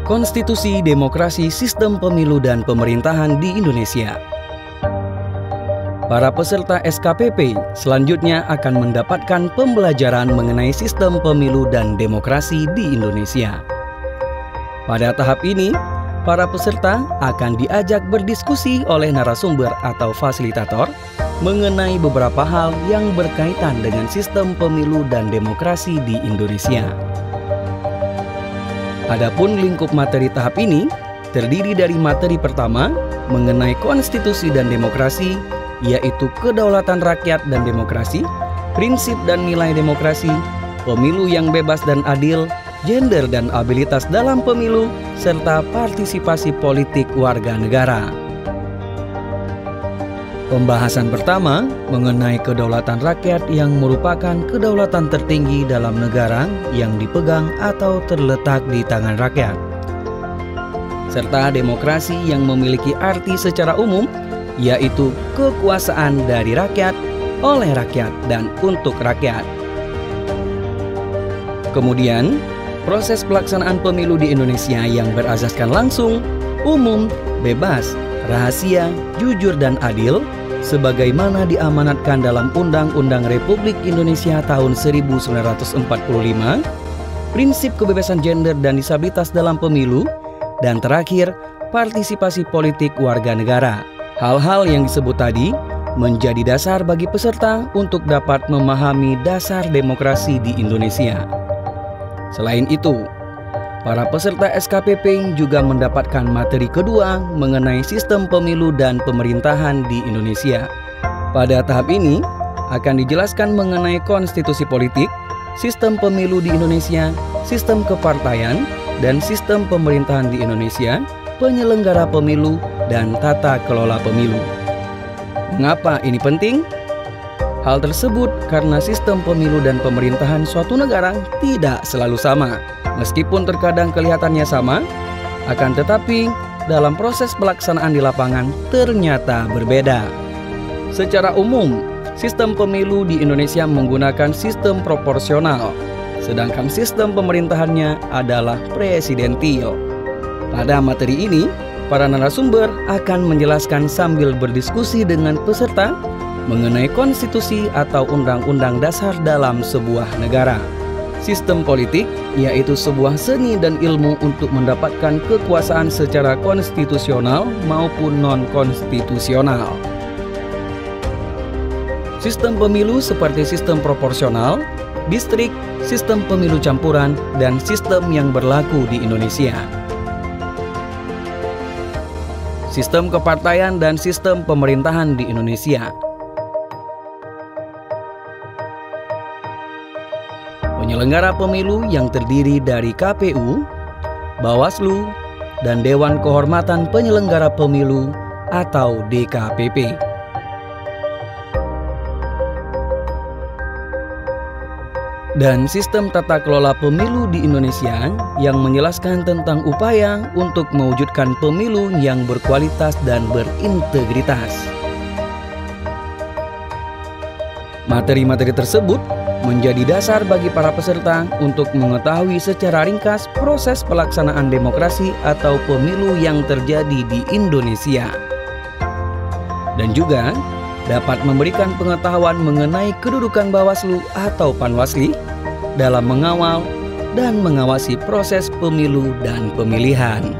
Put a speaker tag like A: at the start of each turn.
A: Konstitusi, Demokrasi, Sistem Pemilu dan Pemerintahan di Indonesia. Para peserta SKPP selanjutnya akan mendapatkan pembelajaran mengenai sistem pemilu dan demokrasi di Indonesia. Pada tahap ini, para peserta akan diajak berdiskusi oleh narasumber atau fasilitator mengenai beberapa hal yang berkaitan dengan sistem pemilu dan demokrasi di Indonesia. Adapun lingkup materi tahap ini terdiri dari materi pertama mengenai konstitusi dan demokrasi, yaitu kedaulatan rakyat dan demokrasi, prinsip dan nilai demokrasi, pemilu yang bebas dan adil, gender dan abilitas dalam pemilu, serta partisipasi politik warga negara. Pembahasan pertama mengenai kedaulatan rakyat yang merupakan kedaulatan tertinggi dalam negara yang dipegang atau terletak di tangan rakyat, serta demokrasi yang memiliki arti secara umum, yaitu kekuasaan dari rakyat, oleh rakyat, dan untuk rakyat. Kemudian, proses pelaksanaan pemilu di Indonesia yang berasaskan langsung, umum, bebas, rahasia, jujur, dan adil, sebagaimana diamanatkan dalam Undang-Undang Republik Indonesia tahun 1945, prinsip kebebasan gender dan disabilitas dalam pemilu, dan terakhir, partisipasi politik warga negara. Hal-hal yang disebut tadi menjadi dasar bagi peserta untuk dapat memahami dasar demokrasi di Indonesia. Selain itu, para peserta SKPP juga mendapatkan materi kedua mengenai sistem pemilu dan pemerintahan di Indonesia. Pada tahap ini akan dijelaskan mengenai konstitusi politik, sistem pemilu di Indonesia, sistem kepartaian, dan sistem pemerintahan di Indonesia, penyelenggara pemilu, dan tata kelola pemilu. Mengapa ini penting? Hal tersebut karena sistem pemilu dan pemerintahan suatu negara tidak selalu sama. Meskipun terkadang kelihatannya sama, akan tetapi dalam proses pelaksanaan di lapangan ternyata berbeda. Secara umum, sistem pemilu di Indonesia menggunakan sistem proporsional, sedangkan sistem pemerintahannya adalah presidentil. Pada materi ini, para narasumber akan menjelaskan sambil berdiskusi dengan peserta mengenai konstitusi atau undang-undang dasar dalam sebuah negara. Sistem politik yaitu sebuah seni dan ilmu untuk mendapatkan kekuasaan secara konstitusional maupun non-konstitusional. Sistem pemilu seperti sistem proporsional, distrik, sistem pemilu campuran, dan sistem yang berlaku di Indonesia. Sistem kepartaian dan sistem pemerintahan di Indonesia. Penyelenggara pemilu yang terdiri dari KPU, Bawaslu, dan Dewan Kehormatan Penyelenggara Pemilu atau DKPP. Dan sistem tata kelola pemilu di Indonesia yang menjelaskan tentang upaya untuk mewujudkan pemilu yang berkualitas dan berintegritas. Materi-materi tersebut menjadi dasar bagi para peserta untuk mengetahui secara ringkas proses pelaksanaan demokrasi atau pemilu yang terjadi di Indonesia. Dan juga dapat memberikan pengetahuan mengenai kedudukan Bawaslu atau Panwasli dalam mengawal dan mengawasi proses pemilu dan pemilihan.